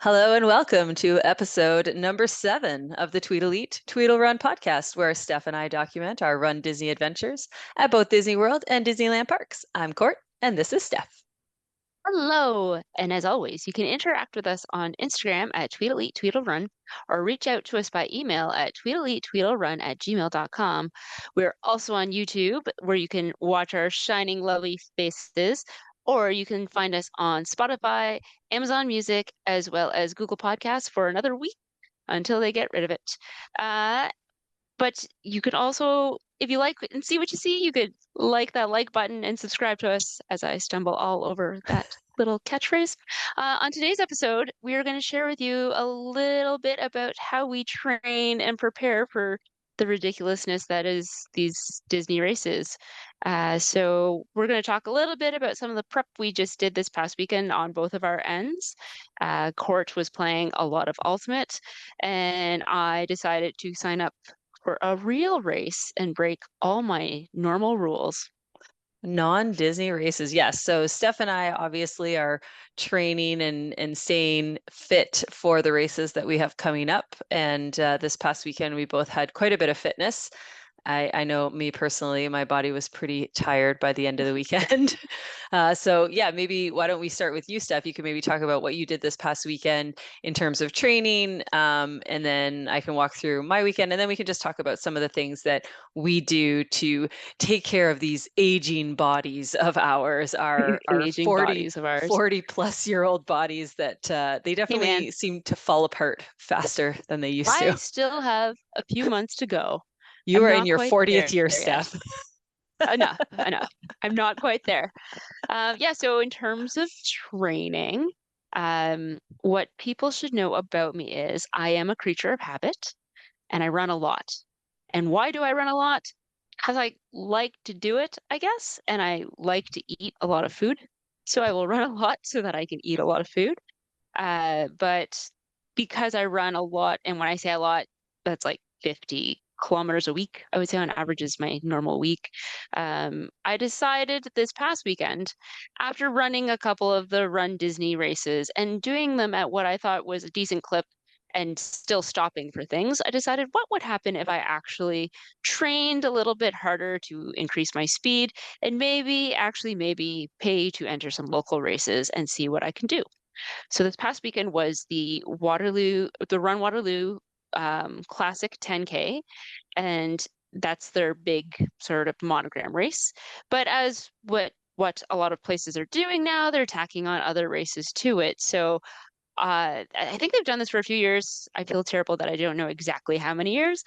Hello and welcome to episode number 7 of the Tweedle Eat, Tweedle Run podcast, where Steph and I document our Run Disney adventures at both Disney World and Disneyland parks. I'm Court, and this is Steph. Hello. And as always, you can interact with us on Instagram at TweedleEatTweedleRun or reach out to us by email at tweedleeattweedlerun@gmail.com. We're also on YouTube where you can watch our shining, lovely faces, or you can find us on Spotify, Amazon Music, as well as Google Podcasts for another week until they get rid of it. Uh, but you could also, if you like and see what you see, you could like that like button and subscribe to us as I stumble all over that little catchphrase. On today's episode, we are going to share with you a little bit about how we train and prepare for the ridiculousness that is these Disney races. So we're going to talk a little bit about some of the prep we just did this past weekend on both of our ends. Court was playing a lot of Ultimate, and I decided to sign up for a real race and break all my normal rules. Non-Disney races, yes. So Steph and I obviously are training and staying fit for the races that we have coming up. And this past weekend, we both had quite a bit of fitness. I know me personally, my body was pretty tired by the end of the weekend. So yeah, maybe why don't we start with you, Steph? You can maybe talk about what you did this past weekend in terms of training, and then I can walk through my weekend, and then we can just talk about some of the things that we do to take care of these aging bodies of ours, our Aging 40, bodies of ours. 40 plus year old bodies that they Hey man, definitely seem to fall apart faster than they used I to. still have a few months to go. You I'm are in not your quite 40th there year, yet. Steph. Enough. I'm not quite there. Yeah, so in terms of training, what people should know about me is I am a creature of habit and I run a lot. And why do I run a lot? Because I like to do it, I guess, and I like to eat a lot of food. So I will run a lot so that I can eat a lot of food. But because I run a lot, and when I say a lot, that's like 50 kilometers a week, I would say on average is my normal week. I decided this past weekend, after running a couple of the Run Disney races and doing them at what I thought was a decent clip and still stopping for things, I decided what would happen if I actually trained a little bit harder to increase my speed and maybe pay to enter some local races and see what I can do. So this past weekend was the Run Waterloo Classic 10K, and that's their big sort of monogram race. But as what a lot of places are doing now, they're tacking on other races to it. So I think they've done this for a few years. I feel terrible that I don't know exactly how many years,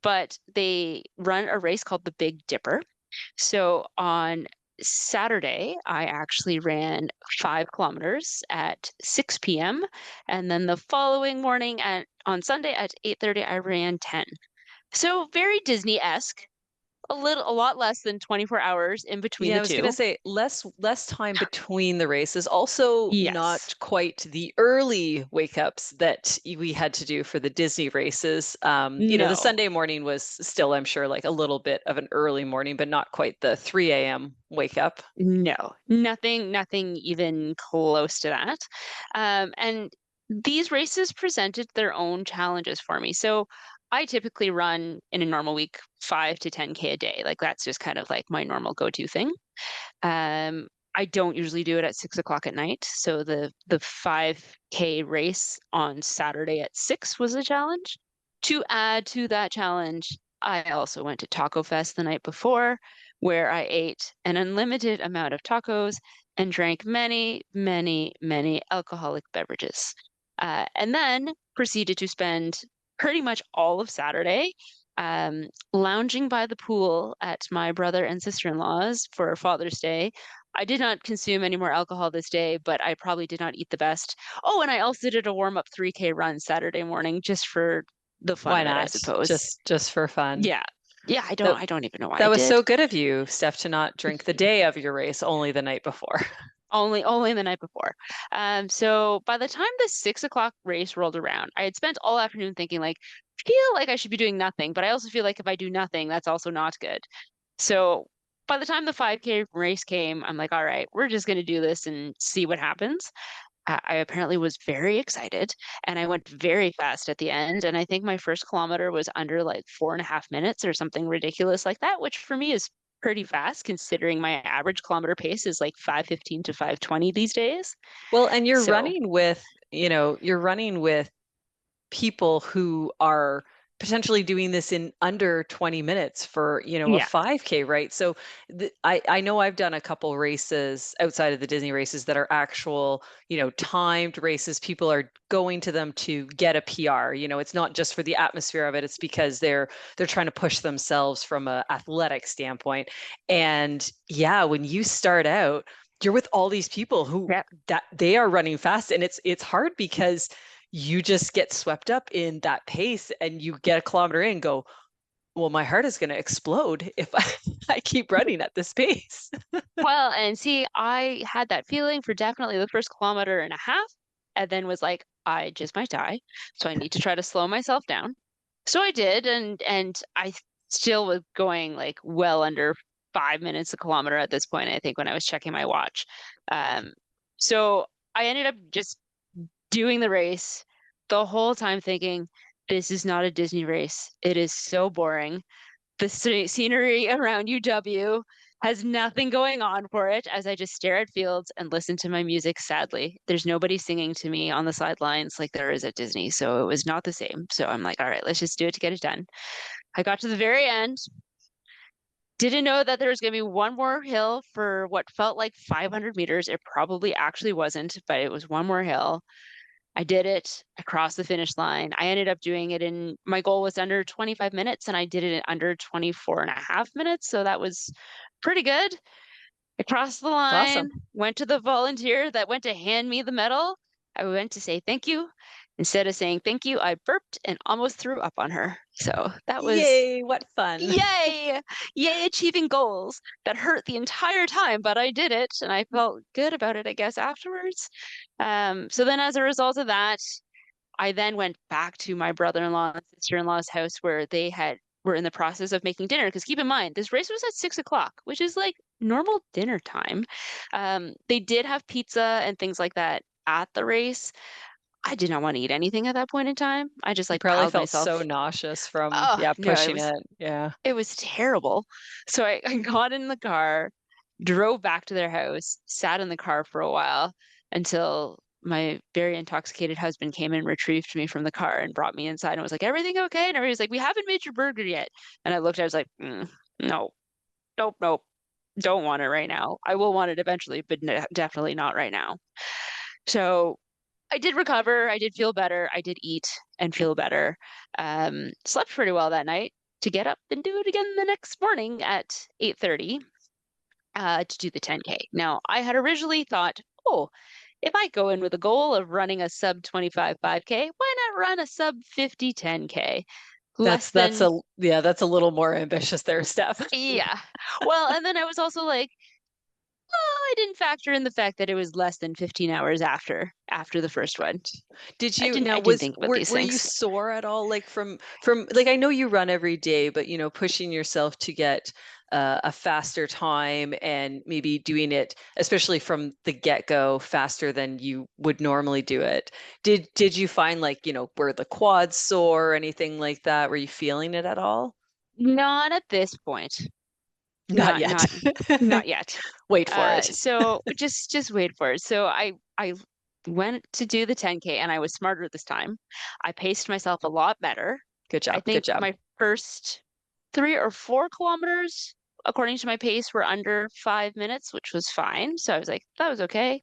but they run a race called the Big Dipper. So on Saturday, I actually ran 5 kilometers at 6 p.m. And then the following morning on Sunday at 8:30, I ran 10. So very Disney-esque, a lot less than 24 hours in between Yeah, the I was gonna two. say less time between the races. Also, Yes. not quite the early wake ups that we had to do for the Disney races. The No. Sunday morning was still, I'm sure, like a little bit of an early morning, but not quite the 3 a.m. wake up. No. Nothing even close to that. And these races presented their own challenges for me. So I typically run in a normal week 5 to 10K a day. Like that's just kind of like my normal go-to thing. Um, I don't usually do it at 6 o'clock at night. So the 5K race on Saturday at 6 was a challenge. To add to that challenge, I also went to Taco Fest the night before, where I ate an unlimited amount of tacos and drank many alcoholic beverages. And then proceeded to spend pretty much all of Saturday lounging by the pool at my brother and sister-in-law's for Father's Day. I did not consume any more alcohol this day, but I probably did not eat the best. Oh, and I also did a warm-up 3K run Saturday morning just for the fun Why of it, I not? suppose. Just for fun. Yeah. Yeah, That I don't even know why that I was did. so good of you, Steph, to not drink the day of your race, only the night before. Only the night before. So by the time the 6 o'clock race rolled around, I had spent all afternoon thinking like, feel like I should be doing nothing, but I also feel like if I do nothing, that's also not good. So by the time the 5K race came, I'm like, all right, we're just gonna do this and see what happens. I apparently was very excited and I went very fast at the end. And I think my first kilometer was under like 4.5 minutes or something ridiculous like that, which for me is pretty fast considering my average kilometer pace is like 5:15 to 5:20 these days. Well, and So, you're running with people who are potentially doing this in under 20 minutes for, a yeah, 5K, right? So I know I've done a couple races outside of the Disney races that are actual, timed races. People are going to them to get a PR. It's not just for the atmosphere of it. It's because they're trying to push themselves from a athletic standpoint. And yeah, when you start out, you're with all these people who yeah. that they are running fast, and it's hard because you just get swept up in that pace and you get a kilometer in and go, well, my heart is going to explode if I keep running at this pace. Well, and see, I had that feeling for definitely the first kilometer and a half, and then was like, I just might die. So I need to try to slow myself down. So I did, and I still was going like well under 5 minutes a kilometer at this point, I think, when I was checking my watch. Um, so I ended up just doing the race the whole time thinking, this is not a Disney race. It is so boring. The scenery around UW has nothing going on for it as I just stare at fields and listen to my music sadly. There's nobody singing to me on the sidelines like there is at Disney, so it was not the same. So I'm like, all right, let's just do it to get it done. I got to the very end, didn't know that there was going to be one more hill for what felt like 500 meters. It probably actually wasn't, but it was one more hill. I did it. I crossed the finish line. I ended up doing it in, my goal was under 25 minutes and I did it in under 24 and a half minutes. So that was pretty good. I crossed the It's line, awesome. went to the volunteer that went to hand me the medal. I went to say thank you. Instead of saying thank you, I burped and almost threw up on her. So that was Yay, what fun. yay! Yay, achieving goals that hurt the entire time, but I did it and I felt good about it, I guess, afterwards. So then as a result of that, I then went back to my brother-in-law and sister-in-law's house where they were in the process of making dinner. Because keep in mind, this race was at 6 o'clock, which is like normal dinner time. They did have pizza and things like that at the race. I did not want to eat anything at that point in time. I just You like probably piled felt so myself. nauseous from, Oh yeah, no, it pushing was it. Yeah. it was terrible. So I got in the car, drove back to their house, sat in the car for a while until my very intoxicated husband came and retrieved me from the car and brought me inside and was like, "Everything okay?" And everybody's like, "We haven't made your burger yet." And I looked, I was like, no, nope, nope, don't want it right now. I will want it eventually, but definitely not right now. So I did recover. I did feel better. I did eat and feel better. Slept pretty well that night to get up and do it again the next morning at 8:30 to do the 10K. Now, I had originally thought, oh, if I go in with a goal of running a sub 25 5K, why not run a sub 50 10K? Less That's than, a yeah, that's a little more ambitious there, Steph. yeah. Well, and then I was also like, oh, I didn't factor in the fact that it was less than 15 hours after the first one. Did I you didn't now I didn't was think about these were you things. sore at all, like from like, I know you run every day, but pushing yourself to get a faster time and maybe doing it, especially from the get-go, faster than you would normally do it. Did you find, like, were the quads sore or anything like that? Were you feeling it at all? Not at this point. Not Not yet. not not yet. Wait for it. So just wait for it. So I went to do the 10K and I was smarter this time. I paced myself a lot better. Good I job. Good think job. my first 3 or 4 kilometers, according to my pace, were under 5 minutes, which was fine. So I was like, that was okay.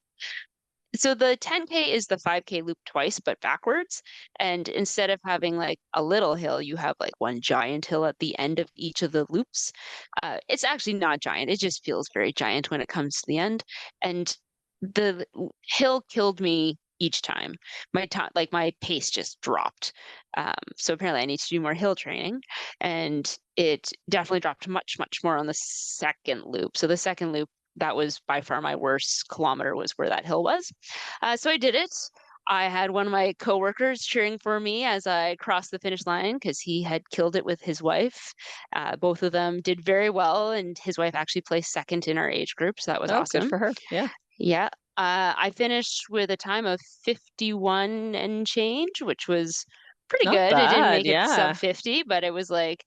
So the 10K is the 5K loop twice, but backwards. And instead of having like a little hill, you have like one giant hill at the end of each of the loops. It's actually not giant. It just feels very giant when it comes to the end. And the hill killed me each time. My time, like my pace just dropped. So apparently I need to do more hill training. And it definitely dropped much, much more on the second loop. So the second loop, that was by far my worst kilometer was where that hill was. So I did it. I had one of my coworkers cheering for me as I crossed the finish line because he had killed it with his wife. Both of them did very well, and his wife actually placed second in our age group, so that was Oh, good awesome. for her. Yeah. Yeah. I finished with a time of 51 and change, which was pretty Not good. It didn't bad. make it sub Yeah. 50, but it was like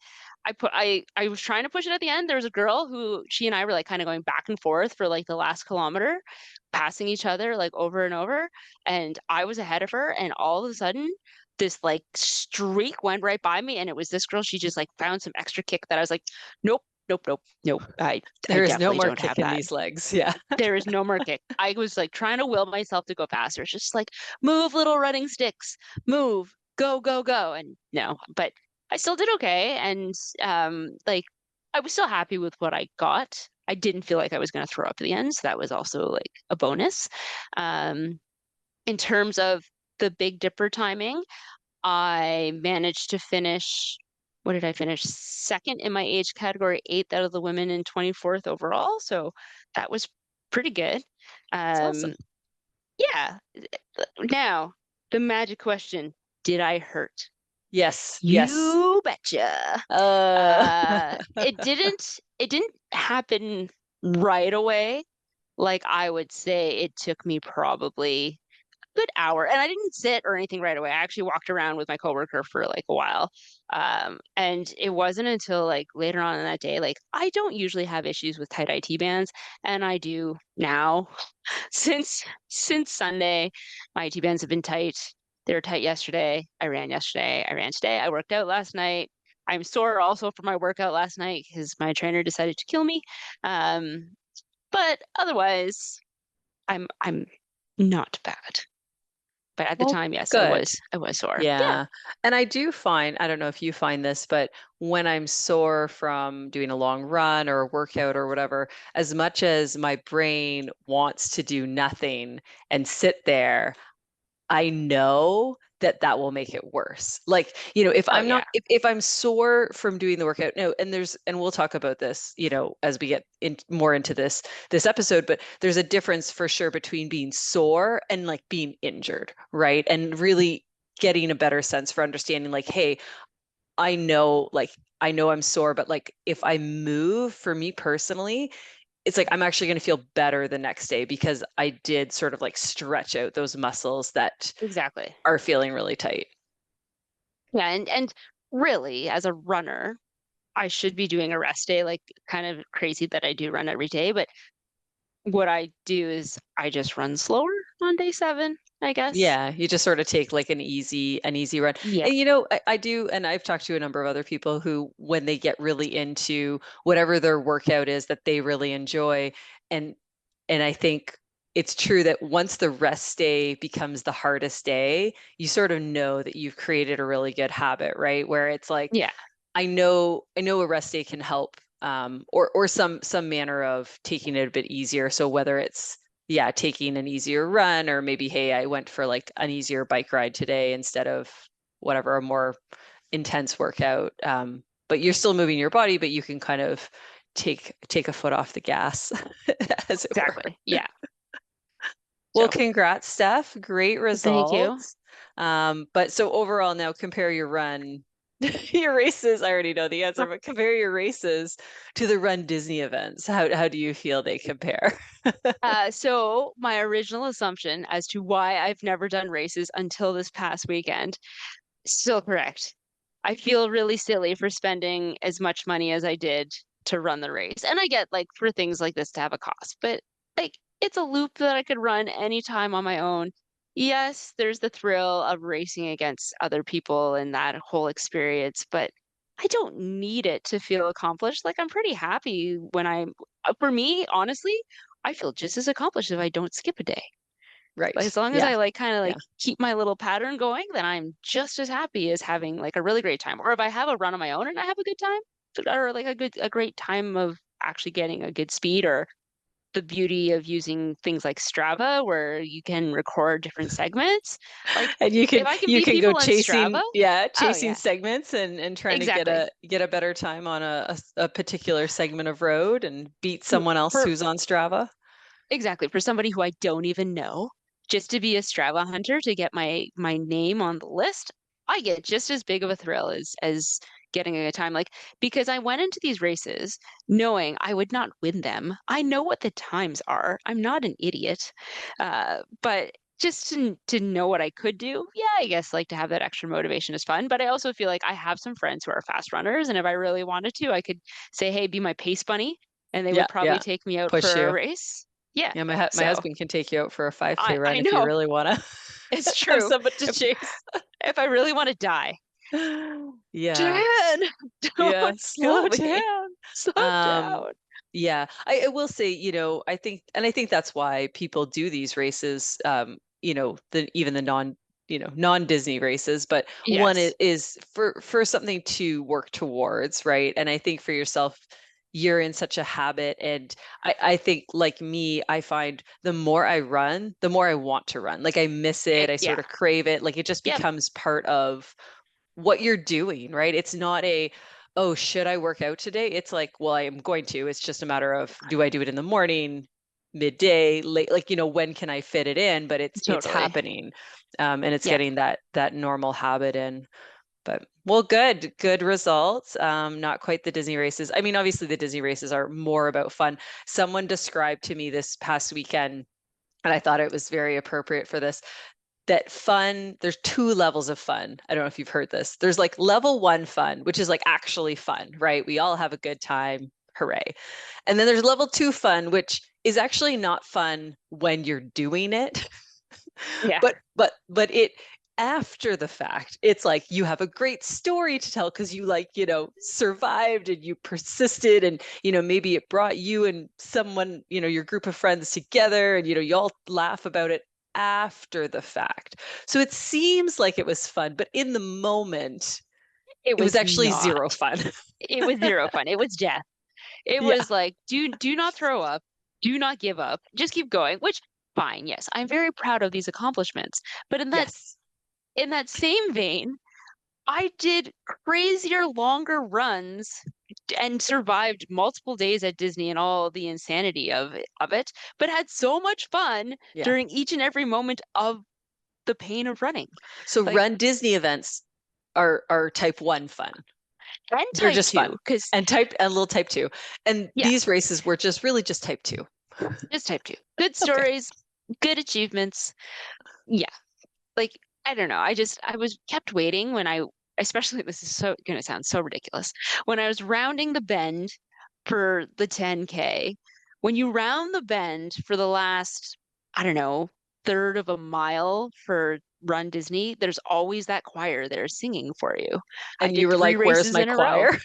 I was trying to push it at the end. There was a girl who she and I were like kind of going back and forth for like the last kilometer, passing each other like over and over, and I was ahead of her, and all of a sudden this like streak went right by me, and it was this girl. She just like found some extra kick that I was like, nope, nope, nope, nope. I There is no definitely more don't have kick in that. these legs. Yeah. There is no more kick. I was like trying to will myself to go faster. It's just like move, little running sticks, move, go, go, go. And no, but I still did okay. And like I was still happy with what I got. I didn't feel like I was going to throw up at the end, so that was also like a bonus. Um, in terms of the Big Dipper timing, I managed to finish. What did I finish? Second in my age category, eighth out of the women, and 24th overall. So that was pretty good. It's awesome. Um, yeah. Now, the magic question, did I hurt? Yes. Yes. You betcha. Uh, It didn't happen right away. Like I would say it took me probably good hour. And I didn't sit or anything right away. I actually walked around with my coworker for like a while. And it wasn't until like later on in that day, like I don't usually have issues with tight IT bands, and I do now. Since Sunday, my IT bands have been tight. They were tight yesterday. I ran yesterday. I ran today. I worked out last night. I'm sore also from my workout last night because my trainer decided to kill me. Um, but otherwise, I'm not bad. But at the well, time, yes, I good. was I was sore. Yeah. Yeah. And I do find, I don't know if you find this, but when I'm sore from doing a long run or a workout or whatever, as much as my brain wants to do nothing and sit there, I know that that will make it worse. Like, if Oh I'm yeah. not, if I'm sore from doing the workout, no, and we'll talk about this, as we get more into this episode, but there's a difference for sure between being sore and like being injured, right? And really getting a better sense for understanding, like, hey, I know I'm sore, but like if I move for me personally, it's like I'm actually going to feel better the next day because I did sort of like stretch out those muscles that Exactly. are feeling really tight. Yeah, and really, as a runner, I should be doing a rest day, like kind of crazy that I do run every day, but what I do is I just run slower on day 7, I guess. Yeah, you just sort of take like an easy run. Yeah. And I do, and I've talked to a number of other people who, when they get really into whatever their workout is that they really enjoy, and and I think it's true that once the rest day becomes the hardest day, you sort of know that you've created a really good habit, right? Where it's like, Yeah. I know a rest day can help, or some manner of taking it a bit easier. So whether it's, yeah, taking an easier run, or maybe, hey, I went for like an easier bike ride today instead of whatever, a more intense workout. But you're still moving your body, but you can kind of take a foot off the gas, as it were. Exactly. Yeah. Well, So, congrats, Steph. Great thank you. results. But so overall, now compare your run, your races. I already know the answer, but compare your races to the Run Disney events. How do you feel they compare? So my original assumption as to why I've never done races until this past weekend, still correct. I feel really silly for spending as much money as I did to run the race. And I get like for things like this to have a cost, but like it's a loop that I could run anytime on my own. Yes, there's the thrill of racing against other people and that whole experience, but I don't need it to feel accomplished. Like I'm pretty happy when for me, honestly, I feel just as accomplished if I don't skip a day. Like Right. as long as Yeah. I like kind of Yeah. like keep my little pattern going, then I'm just as happy as having like a really great time. Or if I have a run on my own and I have a good time, or like a great time of actually getting a good speed, or the beauty of using things like Strava where you can record different segments. Like And you if can I can you beat can go people on Strava, chasing, yeah, oh chasing yeah, segments and trying to get exactly. a better time on a particular segment of road and beat someone else For who's on Strava. exactly for somebody who I don't even know, just to be a Strava hunter to get my name on the list, I get just as big of a thrill as getting a good time. Like, because I went into these races knowing I would not win them. I know what the times are. I'm not an idiot. But just to know what I could do, yeah, I guess like to have that extra motivation is fun. But I also feel like I have some friends who are fast runners, and if I really wanted to, I could say, "Hey, be my pace bunny," and they Yeah, would probably yeah. take me out Push for a you. race. Yeah. Yeah, my So husband can take you out for a 5K I run if you know really want to it's have true. someone to If chase. if I really want to die, Yeah. Dan, Yeah, don't slow kill me. down. Slow Um, down. yeah, I will say, I think that's why people do these races, even the non-Disney races, but one Yes. is for something to work towards, right? And I think for yourself, you're in such a habit. And I think like me, I find the more I run, the more I want to run. Like I miss it, I Yeah. sort of crave it. Like it just Yep. becomes part of what you're doing, right? It's not oh, should I work out today? It's like, well, I am going to. It's just a matter of do I do it in the morning, midday, late, like, when can I fit it in? But it's Totally. happening. And it's Yeah. getting that normal habit in. But well, good results. Not quite the Disney races. I mean, obviously the Disney races are more about fun. Someone described to me this past weekend, and I thought it was very appropriate for this, that there's two levels of fun. I don't know if you've heard this. There's like level one fun, which is like actually fun, right? We all have a good time. Hooray. And then there's level two fun, which is actually not fun when you're doing it, Yeah. but it after the fact, it's like you have a great story to tell because you like, survived and you persisted and, maybe it brought you and someone, your group of friends together and, you all laugh about it after the fact. So it seems like it was fun, but in the moment, It it was was actually not. zero fun. It was zero fun. It was death. It Yeah. was like, do not throw up. Do not give up. Just keep going, which fine. Yes, I'm very proud of these accomplishments. But Yes. in that same vein, I did crazier, longer runs and survived multiple days at Disney and all the insanity of it, but had so much fun Yeah. during each and every moment of the pain of running. So Like, run Disney events are type one fun. and They're type just fun. two, because And a little type two. And yeah, these races were just really just type two. just type two. Good Okay. stories, good achievements. Yeah. Like, I don't know. I was kept waiting when especially this is so gonna sound so ridiculous. When I was rounding the bend for the 10K, when you round the bend for the last, I don't know, third of a mile for Run Disney, there's always that choir there singing for you. I And you did were three like, where's races my in a row. choir?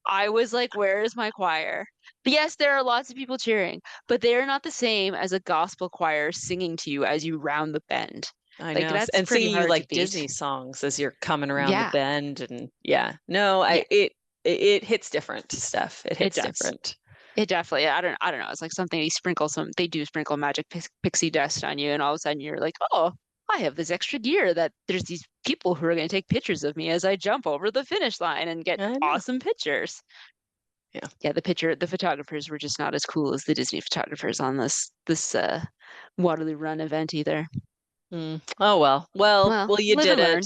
I was like, where is my choir? But yes, there are lots of people cheering, but they are not the same as a gospel choir singing to you as you round the bend. I Like, know. that's And pretty singing you hard to like beat. Disney songs as you're coming around the Yeah. bend. And yeah, no, Yeah, it hits different, Steph. It it hits does. different. It definitely, I don't know. It's like something they do sprinkle magic pixie dust on you, and all of a sudden you're like, oh, I have this extra gear that there's these people who are going to take pictures of me as I jump over the finish line and get I know. awesome pictures. Yeah. Yeah, the photographers were just not as cool as the Disney photographers on this Waterloo Run event either. Mm. Oh well. Well, Well, you live did and it. learn.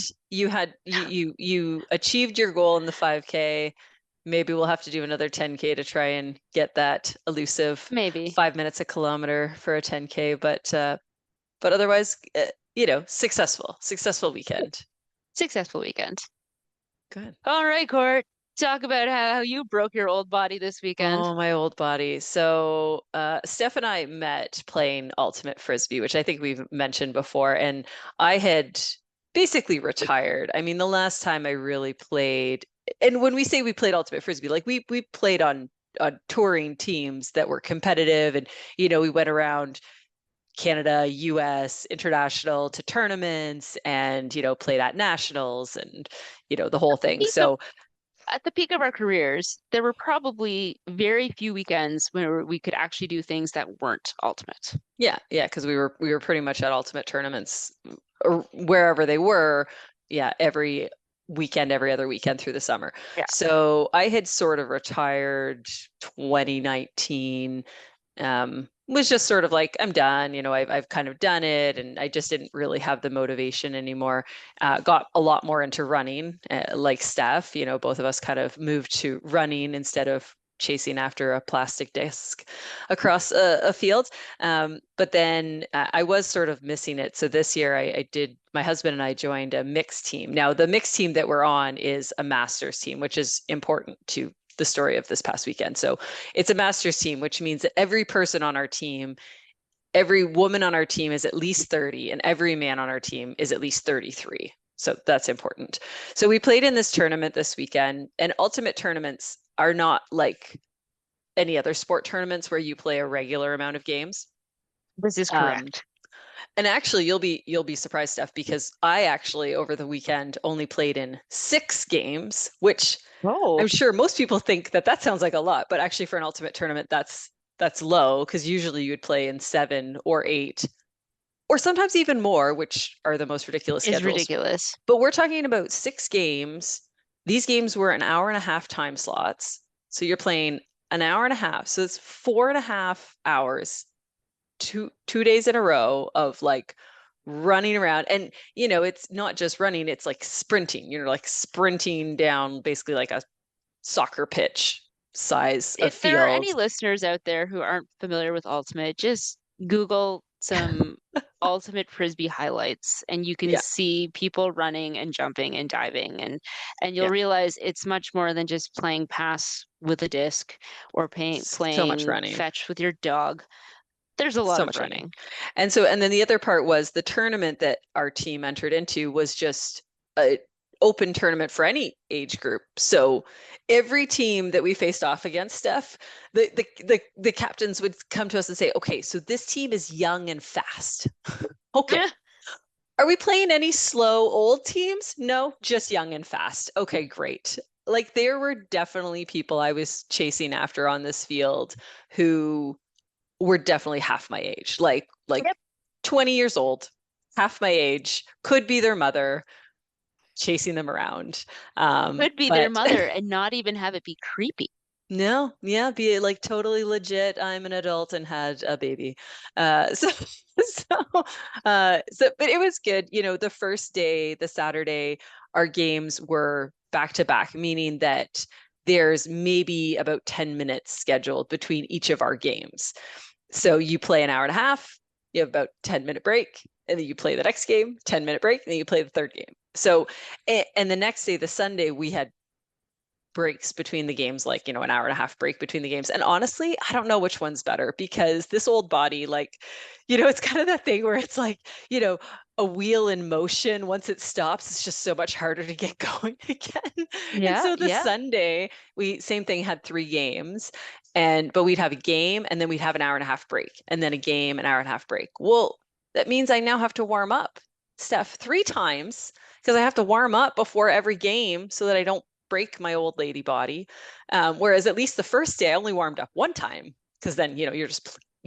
You achieved your goal in the 5K. Maybe we'll have to do another 10K to try and get that elusive Maybe 5 minutes a kilometer for a 10K. But otherwise, successful weekend. successful weekend. Good. All right, Court. Talk about how you broke your old body this weekend. Oh, my old body. So, Steph and I met playing Ultimate Frisbee, which I think we've mentioned before. And I had basically retired. I mean, the last time I really played, and when we say we played Ultimate Frisbee, like we played on touring teams that were competitive, and we went around Canada, US, international to tournaments, and played at nationals, and the whole thing. Peak of So at the peak of our careers, there were probably very few weekends where we could actually do things that weren't ultimate. yeah, yeah, because we were pretty much at ultimate tournaments or wherever they were, yeah, every weekend, every other weekend through the summer. Yeah. So I had sort of retired 2019. was just sort of like, I'm done. I've kind of done it, and I just didn't really have the motivation anymore. Got a lot more into running, like Steph. Both of us kind of moved to running instead of chasing after a plastic disc across a field. But then I was sort of missing it. So this year I did, my husband and I joined a mixed team. Now, the mixed team that we're on is a master's team, which is important to the story of this past weekend. So it's a master's team, which means that every person on our team, every woman on our team is at least 30, and every man on our team is at least 33. So that's important. So we played in this tournament this weekend, and ultimate tournaments are not like any other sport tournaments where you play a regular amount of games. This is Um, correct. and actually, you'll be surprised, Steph, because I actually over the weekend only played in 6 games, which I'm Oh, sure most people think that that sounds like a lot, but actually for an ultimate tournament, that's low because usually you would play in 7 or 8, or sometimes even more, which are the most ridiculous is schedules. ridiculous. But we're talking about 6 games. These games were an hour and a half time slots. So you're playing an hour and a half. So it's 4.5 hours, two days in a row of like running around. And it's not just running, it's like sprinting. You're like sprinting down basically like a soccer pitch size of If there are field. any listeners out there who aren't familiar with Ultimate, just Google some Ultimate Frisbee highlights and you can Yeah, see people running and jumping and diving and you'll yeah. realize it's much more than just playing pass with a disc or So much playing running. fetch with your dog. There's a lot So of much running. running. And then the other part was the tournament that our team entered into was just a open tournament for any age group. So every team that we faced off against, Steph, the captains would come to us and say, okay, so this team is young and fast. Okay. Are we playing any slow old teams? No, just young and fast. Okay, great. Like there were definitely people I was chasing after on this field who were definitely half my age, like Yep. 20 years old, half my age, could be their mother, chasing them around. Could be their But mother and not even have it be creepy. no, yeah, be like totally legit. I'm an adult and had a baby. So, but it was good. The first day, the Saturday, our games were back to back, meaning that there's maybe about 10 minutes scheduled between each of our games. So you play an hour and a half, you have about 10-minute break, and then you play the next game, 10-minute break, and then you play the third game. So, and the next day, the Sunday, we had breaks between the games, like, an hour and a half break between the games. And honestly, I don't know which one's better because this old body, like, it's kind of that thing where it's like, a wheel in motion, once it stops, it's just so much harder to get going again. And Yeah, so the yeah. Sunday, we same thing, had 3 games, but we'd have a game and then we'd have an hour and a half break and then a game, an hour and a half break. Well, that means I now have to warm up, Steph, 3 times because I have to warm up before every game so that I don't break my old lady body. Whereas at least the first day I only warmed up 1 time because then you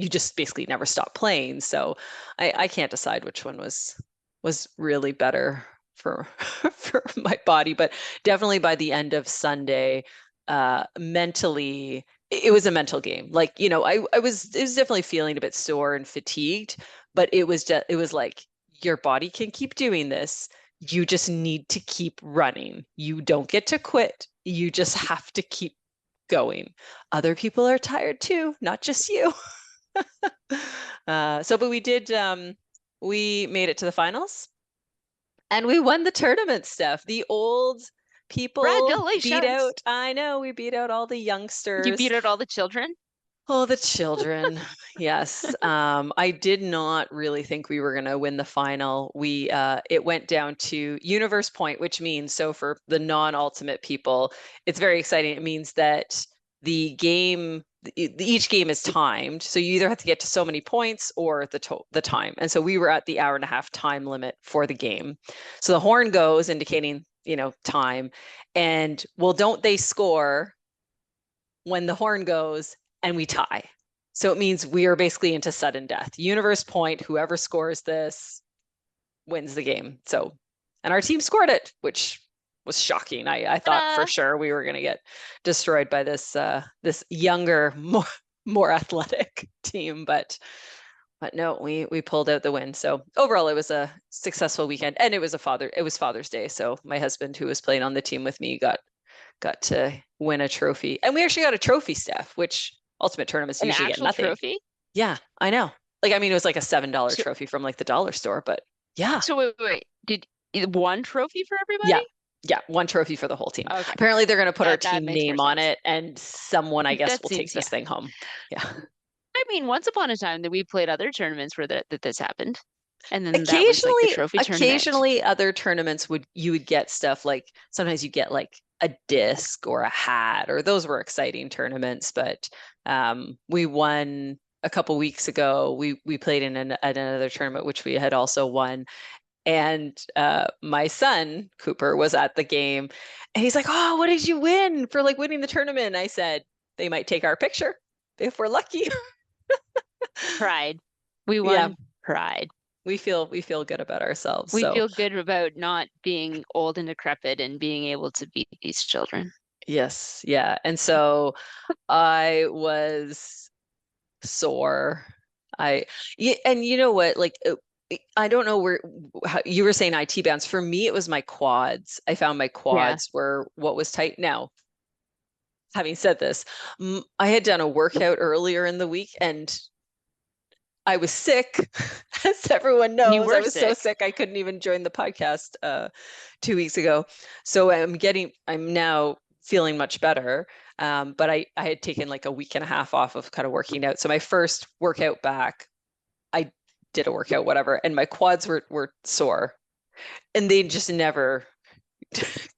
just basically never stop playing. So I can't decide which one was really better for for my body, but definitely by the end of Sunday, mentally it was a mental game. Like, I was definitely feeling a bit sore and fatigued, but it was like your body can keep doing this. You just need to keep running. You don't get to quit. You just have to keep going. Other people are tired too, not just you. But we made it to the finals and we won the tournament, Steph. The old people beat Congratulations. out, I know, we beat out all the You youngsters. beat out all the children. Oh, the children. Yes. I did not really think we were going to win the final. It went down to universe point, which means, so for the non-ultimate people, it's very exciting. It means that the game, each game is timed. So you either have to get to so many points or the time. And so we were at the hour and a half time limit for the game. So the horn goes indicating, time. And well, don't they score when the horn goes and we tie. So it means we are basically into sudden death. Universe point, whoever scores this wins the game. So, and our team scored it, which was shocking. I thought for Ta-da! sure we were going to get destroyed by this younger, more athletic team, but no, we pulled out the win. So overall, it was a successful weekend, and it was Father's Day. So my husband, who was playing on the team with me, got to win a trophy, and we actually got a trophy, Steph, which ultimate tournaments An usually get actual nothing. trophy? Yeah, I know. Like, I mean, it was like a $7 So, trophy from like the dollar store, but yeah, so wait. Did one trophy for yeah, everybody? yeah, one trophy for the whole team. Okay. Apparently, they're going to put our That team makes more name on sense. it, and someone, I guess, That will take seems, yeah. this thing home. Yeah. I mean, once upon a time that we played other tournaments where that this happened. And then that was like the Occasionally, trophy tournament. occasionally other tournaments you would get stuff like sometimes you get like a disc or a hat, or those were exciting tournaments. But we won a couple weeks ago. We played in another tournament which we had also won, and my son Cooper was at the game, and he's like, "Oh, what did you win for like winning the tournament?" I said, "They might take our picture if we're lucky." Pride. We Yeah, won pride. we feel good about ourselves. We So feel good about not being old and decrepit and being able to beat these children. yes, yeah. And so I was sore. I yeah, and you know what? Like I don't know where how, you were saying IT bands. For me, it was my quads. I found my Yeah. quads were what was tight. Now, having said this, I had done a workout earlier in the week, and I was sick. As everyone You knows, I were was so sick. sick I couldn't even join the podcast 2 weeks ago. So I'm now feeling much better. But I had taken like a week and a half off of kind of working out. So my first workout back, I did a workout, whatever, and my quads were sore, and they just never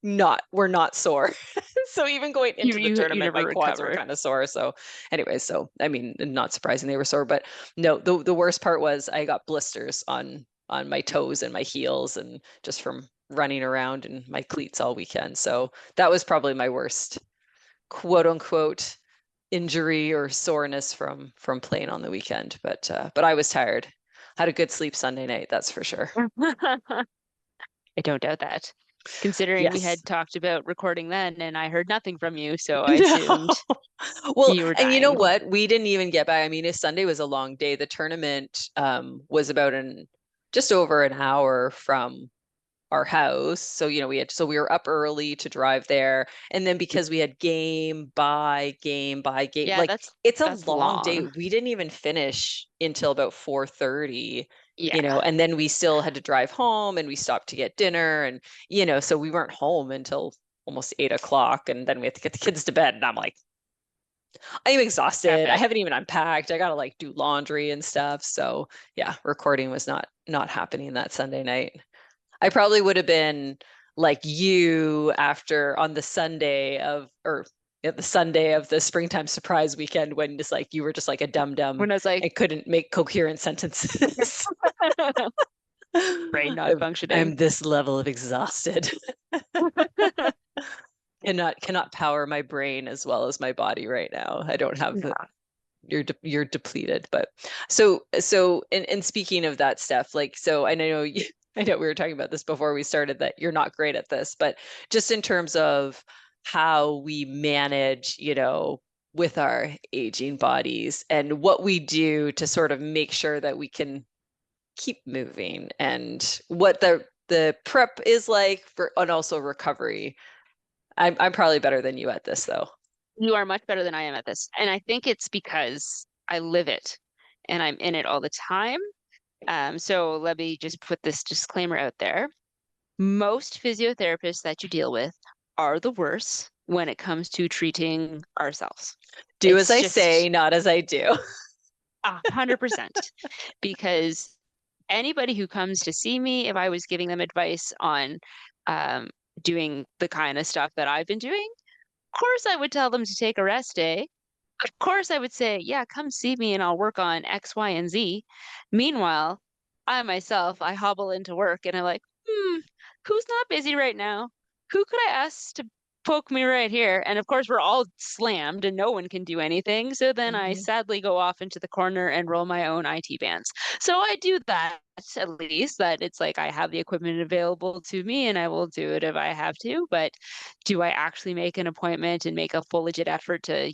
not were not sore. So even going You into the you tournament, never my quads were recovered. kind of sore. So anyway, so I mean, not surprising they were sore, but no, the worst part was I got blisters on my toes and my heels, and just from running around in my cleats all weekend. So that was probably my worst quote unquote injury or soreness from playing on the weekend. But I was tired. Had a good sleep Sunday night, that's for sure. I don't doubt that. Considering we Yes. had talked about recording then and I heard nothing from you, so I No. assumed Well, you were and you know dying. what? We didn't even get back. I mean, Sunday was a long day. The tournament was about an just over an hour from our house. So, we were up early to drive there. And then because we had game by game, Yeah, like it's a that's long day. long. We didn't even finish until about 4:30, Yeah, and then we still had to drive home, and we stopped to get dinner, and so we weren't home until almost 8 o'clock, and then we had to get the kids to bed. And I'm like, I am exhausted. I epic. haven't even unpacked. I gotta like do laundry and stuff. So yeah, recording was not happening that Sunday night. I probably would have been like you after on the Sunday of or yeah, the Sunday of the springtime surprise weekend, when just like you were just like a dum dum When I was like, and couldn't make coherent sentences. brain not I'm functioning. this level of exhausted. Cannot power my brain as well as my body right now. I don't have the Yeah. you're depleted. But so and speaking of that stuff, like so I know you, I know we were talking about this before we started, that you're not great at this, but just in terms of how we manage, with our aging bodies and what we do to sort of make sure that we can keep moving, and what the prep is like for, and also recovery. I'm probably better than you at this though. You are much better than I am at this. And I think it's because I live it and I'm in it all the time. So let me just put this disclaimer out there. Most physiotherapists that you deal with are the worst when it comes to treating ourselves. Do as It's I just say, not as I do. 100% because anybody who comes to see me, if I was giving them advice on um, doing the kind of stuff that I've been doing, of course I would tell them to take a rest day. Of course I would say, yeah, come see me and I'll work on X, Y, and Z. Meanwhile, I myself, I hobble into work and I'm like, who's not busy right now? Who could I ask to poke me right here? And of course, we're all slammed and no one can do anything. So then I Mhm. sadly go off into the corner and roll my own IT bands. So I do that at least, that it's like I have the equipment available to me and I will do it if I have to. But do I actually make an appointment and make a full legit effort to,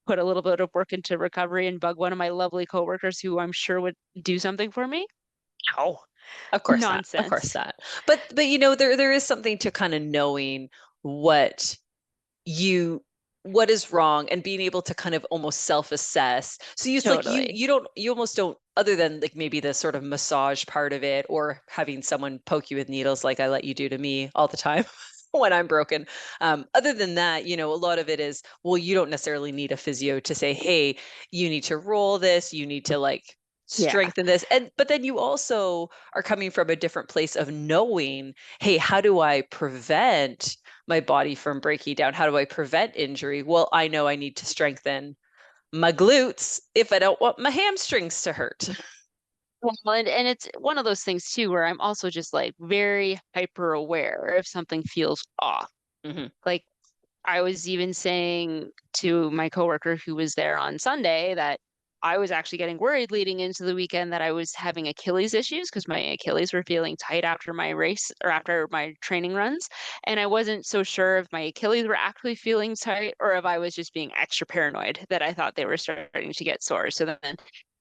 put a little bit of work into recovery and bug one of my lovely coworkers who I'm sure would do something for me? No, Of course not. Of course nonsense. not. But you know, there is something to kind of knowing what you what is wrong and being able to kind of almost self-assess. So it's like Totally. you almost don't, other than like maybe the sort of massage part of it or having someone poke you with needles like I let you do to me all the time when I'm broken. Other than that, you know, a lot of it is, well, you don't necessarily need a physio to say, hey, you need to roll this, you need to like Yeah. strengthen this. And but then you also are coming from a different place of knowing, hey, how do I prevent my body from breaking down? How do I prevent injury? Well, I know I need to strengthen my glutes if I don't want my hamstrings to hurt. Well, and it's one of those things too where I'm also just like very hyper aware if something feels off. Hmm. Like I was even saying to my coworker who was there on Sunday that I was actually getting worried leading into the weekend that I was having Achilles issues because my Achilles were feeling tight after my race or after my training runs. And I wasn't so sure if my Achilles were actually feeling tight or if I was just being extra paranoid that I thought they were starting to get sore. So then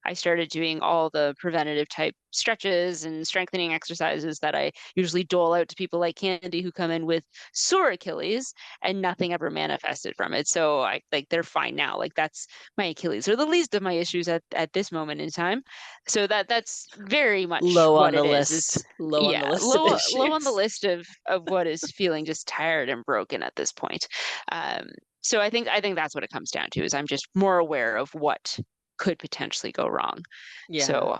I started doing all the preventative type stretches and strengthening exercises that I usually dole out to people like Candy who come in with sore Achilles and nothing ever manifested from it. So I like they're fine now. Like that's my Achilles are the least of my issues at this moment in time. So that's very much Low on what the it is. list. It's Low on the yeah, list of low on the issues. list of what is feeling just tired and broken at this point. Um, so I think that's what it comes down to is I'm just more aware of what could potentially go wrong. Yeah. So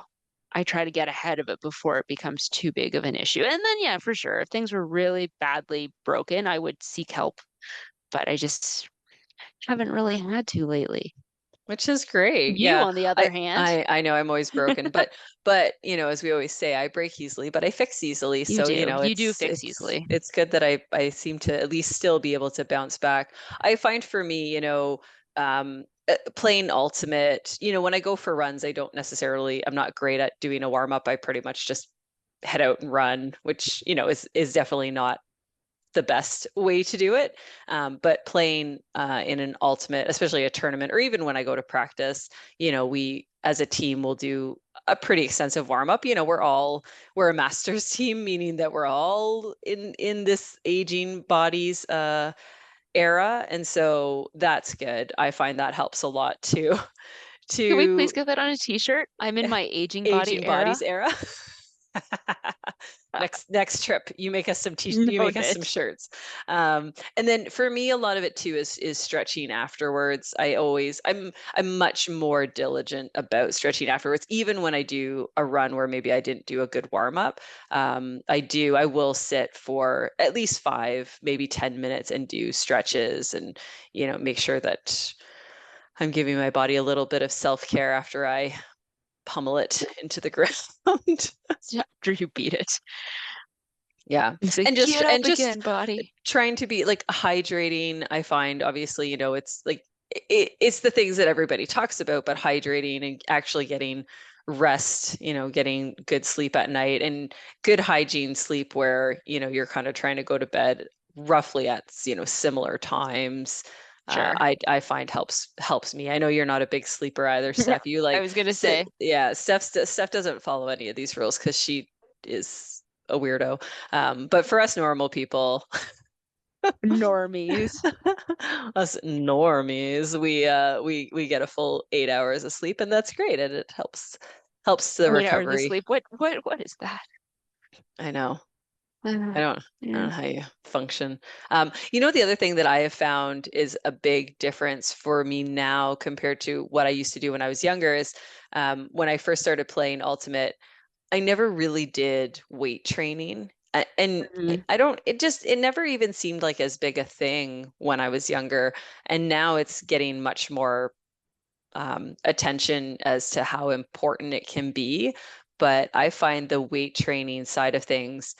I try to get ahead of it before it becomes too big of an issue. And then, yeah, for sure, if things were really badly broken, I would seek help. But I just haven't really had to lately. Which is great. You, Yeah. on the other I hand, I know I'm always broken, but you know, as we always say, I break easily, but I fix easily. you So, you do. know, You do it's fix it's easily. it's good that I seem to at least still be able to bounce back. I find for me, you know, playing ultimate, you know, when I go for runs, I don't necessarily, I'm not great at doing a warm up. I pretty much just head out and run, which, you know, is definitely not the best way to do it. But playing in an ultimate, especially a tournament, or even when I go to practice, you know, we as a team will do a pretty extensive warm up. You know, we're a masters team, meaning that we're all in this aging bodies era, and so that's good. I find that helps a lot too. Can we please To get that on a t-shirt? I'm in my aging body aging era. bodies era. Next trip, you make us Noted. some shirts. And then for me, a lot of it too is stretching afterwards. I'm much more diligent about stretching afterwards, even when I do a run where maybe I didn't do a good warm up. I will sit for at least 5, maybe 10 minutes and do stretches and, you know, make sure that I'm giving my body a little bit of self-care after I pummel it into the ground. After you beat it. Yeah. And say, And get up just again, body. trying to be like hydrating, I find obviously, you know, it's like it's the things that everybody talks about, but hydrating and actually getting rest, you know, getting good sleep at night and good hygiene sleep where, you know, you're kind of trying to go to bed roughly at, you know, similar times. Sure. I find helps me. I know you're not a big sleeper either, No, Steph. You I like was gonna sit, say yeah, Steph doesn't follow any of these rules because she is a weirdo. But for us normal people, normies. us normies, we get a full 8 hours of sleep, and that's great, and it helps the 8 hours of recovery. sleep. What is that? I know. I Uh, don't I don't yeah. know how you function. You know, the other thing that I have found is a big difference for me now compared to what I used to do when I was younger is when I first started playing Ultimate, I never really did weight training. And Mhm. I don't, it never even seemed like as big a thing when I was younger. And now it's getting much more attention as to how important it can be. But I find the weight training side of things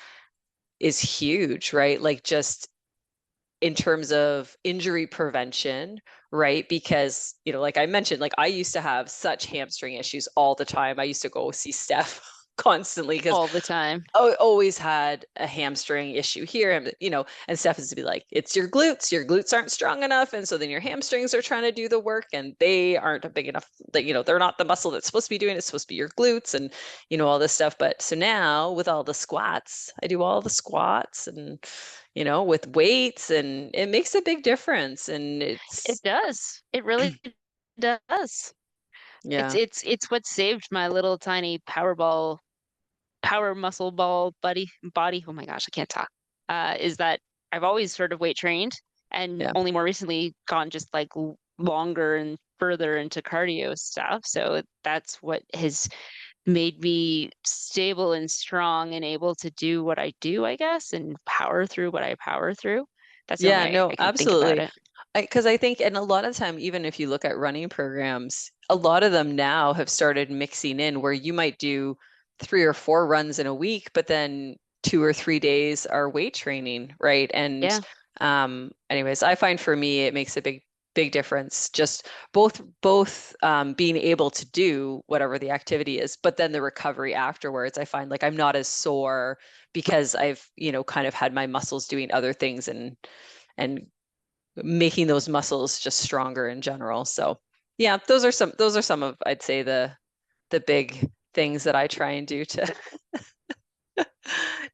is huge, right? Like just in terms of injury prevention, right? Because, you know, like I mentioned, like I used to have such hamstring issues all the time. I used to go see Steph. constantly because All the time. always had a hamstring issue here, and and Steph is to be like, it's your glutes aren't strong enough, and so then your hamstrings are trying to do the work, and they aren't big enough that they're not the muscle that's supposed to be doing it. It's supposed to be your glutes, and all this stuff. But so now with all the squats, I do all the squats, and with weights, and it makes a big difference, and It it's does. It really does. It's yeah, it's it's what saved my little tiny power muscle ball body. Oh my gosh, I can't talk. Is that I've always sort of weight trained and yeah. only more recently gone just like longer and further into cardio stuff. So that's what has made me stable and strong and able to do what I do, I guess, and power through what I power through. That's the only Yeah, way no, I can think about absolutely. it. Because I think, and a lot of the time, even if you look at running programs, a lot of them now have started mixing in where you might do 3 or 4 runs in a week, but then 2 or 3 days are weight training, right? And Yeah. anyways, I find for me it makes a big difference. Just both being able to do whatever the activity is, but then the recovery afterwards. I find like I'm not as sore because I've kind of had my muscles doing other things and making those muscles just stronger in general. So yeah, those are some of I'd say the big things that I try and do to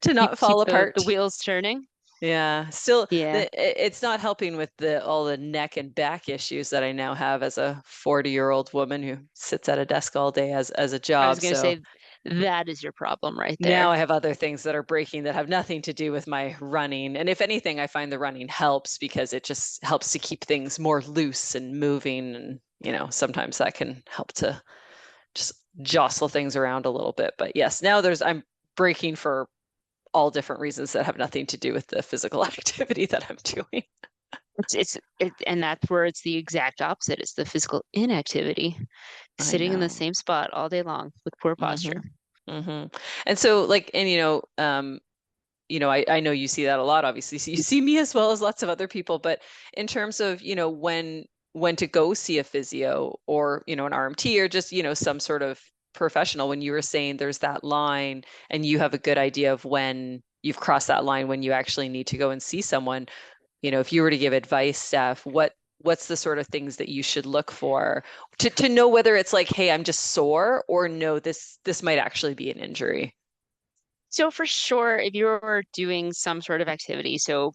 to not Keep fall the apart. wheels turning. Yeah, still Yeah. it's not helping with the all the neck and back issues that I now have as a 40-year-old woman who sits at a desk all day as a I was job. going to So say that is your problem right now there. I have other things that are breaking that have nothing to do with my running. And if anything, I find the running helps because it just helps to keep things more loose and moving. And, sometimes that can help to just jostle things around a little bit. But yes, now I'm breaking for all different reasons that have nothing to do with the physical activity that I'm doing. And that's where it's the exact opposite. It's the physical inactivity, I sitting in the know. same spot all day long with poor Hmm. posture. Hmm. And so like, and I know you see that a lot, obviously. So you see me as well as lots of other people, but in terms of, when to go see a physio or, an RMT or just, some sort of professional, when you were saying there's that line and you have a good idea of when you've crossed that line, when you actually need to go and see someone, if you were to give advice, Steph, what's the sort of things that you should look for to know whether it's like, hey, I'm just sore or no, this might actually be an injury. So for sure, if you're doing some sort of activity, so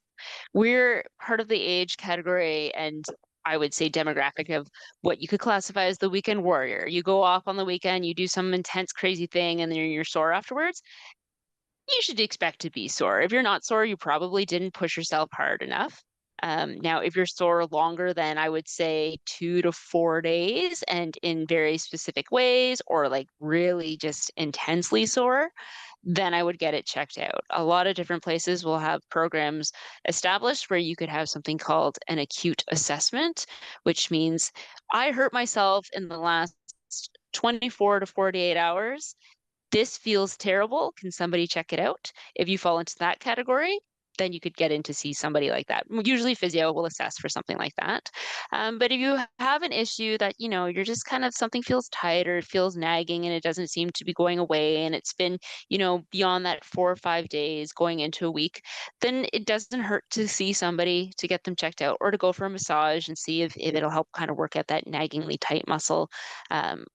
we're part of the age category and I would say demographic of what you could classify as the weekend warrior. You go off on the weekend, you do some intense, crazy thing, and then you're sore afterwards. You should expect to be sore. If you're not sore, you probably didn't push yourself hard enough. Now, if you're sore longer than I would say 2 to 4 days and in very specific ways, or like really just intensely sore, then I would get it checked out. A lot of different places will have programs established where you could have something called an acute assessment, which means I hurt myself in the last 24 to 48 hours. This feels terrible. Can somebody check it out? If you fall into that category, then you could get in to see somebody like that. Usually, physio will assess for something like that. But if you have an issue that, you're just kind of something feels tight or it feels nagging and it doesn't seem to be going away and it's been, beyond that 4 or 5 days going into a week, then it doesn't hurt to see somebody to get them checked out or to go for a massage and see if it'll help kind of work out that naggingly tight muscle.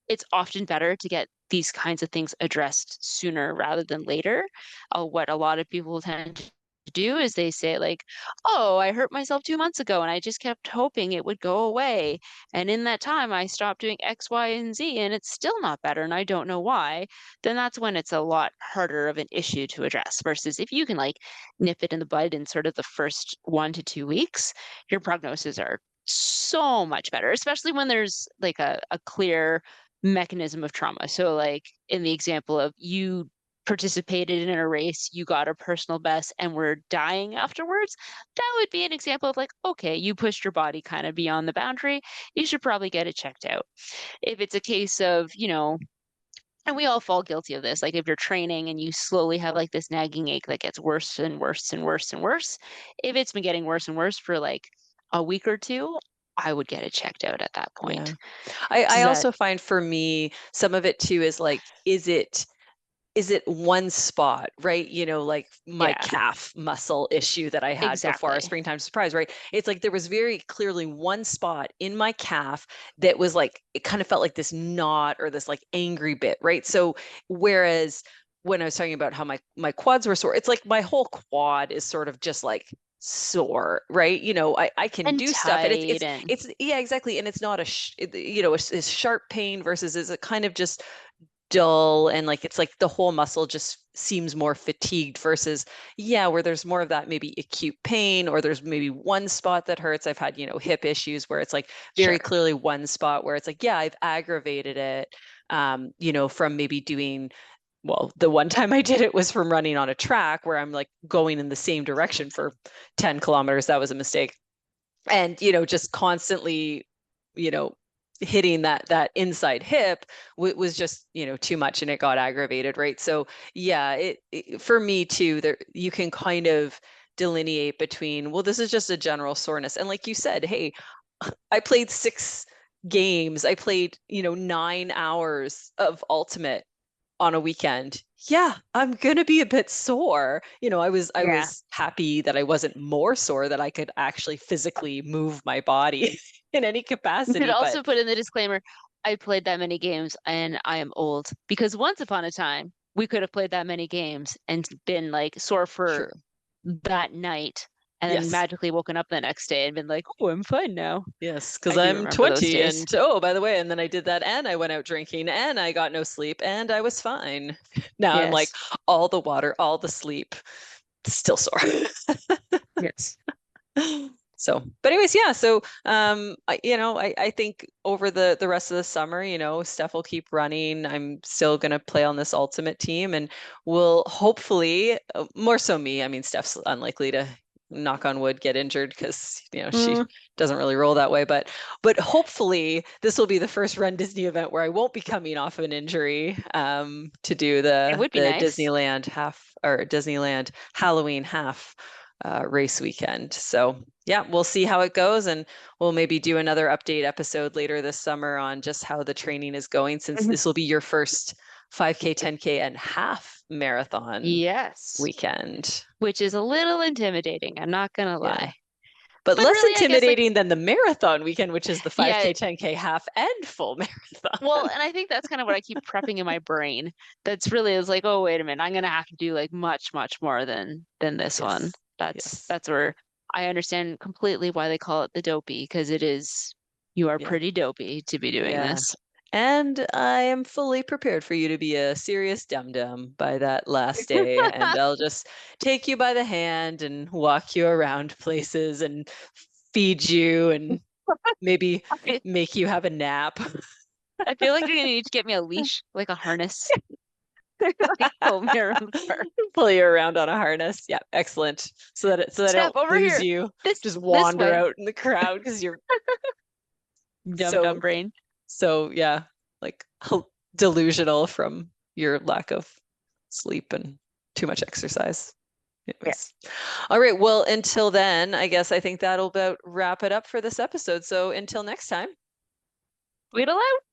It's often better to get these kinds of things addressed sooner rather than later. What a lot of people tend to do is they say like, "Oh, I hurt myself 2 months ago, and I just kept hoping it would go away. And in that time, I stopped doing X, Y, and Z, and it's still not better, and I don't know why." Then that's when it's a lot harder of an issue to address. Versus if you can like nip it in the bud in sort of the first 1 to 2 weeks, your prognosis are so much better, especially when there's like a clear mechanism of trauma. So, like in the example of you participated in a race, you got a personal best, and were dying afterwards, that would be an example of like, okay, you pushed your body kind of beyond the boundary. You should probably get it checked out. If it's a case of, and we all fall guilty of this, like if you're training and you slowly have like this nagging ache that gets worse and worse and worse and worse, if it's been getting worse and worse for like a week or two, I would get it checked out at that Yeah. point. I Does that also find for me, some of it too is like, is it is it one spot, right? You know, like my Yeah, calf muscle issue that I had before our exactly. springtime surprise, right? It's like there was very clearly one spot in my calf that was like, it kind of felt like this knot or this like angry bit, right? So whereas when I was talking about how my quads were sore, it's like my whole quad is sort of just like sore, right? You know, I can And do stuff and tight and it's yeah, exactly. And it's not you know, a sharp pain versus is it kind of just dull and like it's like the whole muscle just seems more fatigued versus yeah where there's more of that maybe acute pain or there's maybe one spot that hurts. I've had, you know, hip issues where it's like very sure. clearly one spot where it's like yeah I've aggravated it, you know, from maybe doing, well, the one time I did it was from running on a track where I'm like going in the same direction for 10 kilometers. That was a mistake. And, you know, just constantly, you know, hitting that inside hip was just, you know, too much and it got aggravated, right? So yeah, it for me too, there you can kind of delineate between, well, this is just a general soreness. And like you said, hey, I played 6 games. I played, you know, 9 hours of ultimate on a weekend. Yeah, I'm gonna be a bit sore. You know, I Yeah. was happy that I wasn't more sore, that I could actually physically move my body in any You should capacity. But also put in the disclaimer, I played that many games and I am old because once upon a time we could have played that many games and been like sore for true. that night and then Yes. magically woken up the next day and been like, oh, I'm fine now. Yes, because I do I'm remember those 20 days. and oh, by the way, and then I did that and I went out drinking and I got no sleep and I was fine. Now I'm like Yes. all the water, all the sleep, still sore. Yes. So, but anyways, yeah. So, you know, I think over the rest of the summer, you know, Steph will keep running. I'm still gonna play on this ultimate team, and we'll hopefully, more so me. I mean, Steph's unlikely to, knock on wood, get injured because you know she Mm, doesn't really roll that way. But hopefully, this will be the first Run Disney event where I won't be coming off of an injury, to do it would be the nice. Disneyland half or Disneyland Halloween half race weekend. So yeah, we'll see how it goes, and we'll maybe do another update episode later this summer on just how the training is going, since Mhm. this will be your first 5K, 10K, and half marathon Yes. weekend. Which is a little intimidating, I'm not gonna Yeah. lie. But But less really, I guess like intimidating than the marathon weekend, which is the yeah, 5K, 10K, half, and full well, marathon. and I think that's kind of what I keep prepping in my brain. That's really is like, oh, wait a minute, I'm gonna have to do like much, much more than this one. Yes. Yes. That's where I understand completely why they call it the dopey, because it is you are Yeah. pretty dopey to be doing Yeah. this. And I am fully prepared for you to be a serious dum-dum by that last day. And I'll just take you by the hand and walk you around places and feed you and maybe I make you have a nap. I feel like you're gonna need to get me a leash, like a harness, like pull me around the park. Pull you around on a harness. Yeah, excellent. So that I Steph, don't over lose here. you. Just This wander way. out in the crowd because you're Dumb dumb so brain. yeah, like delusional from your lack of sleep and too much exercise. Yeah. Anyways. All right. Well, until then, I guess I think that'll about wrap it up for this episode. So until next time. Weedle out.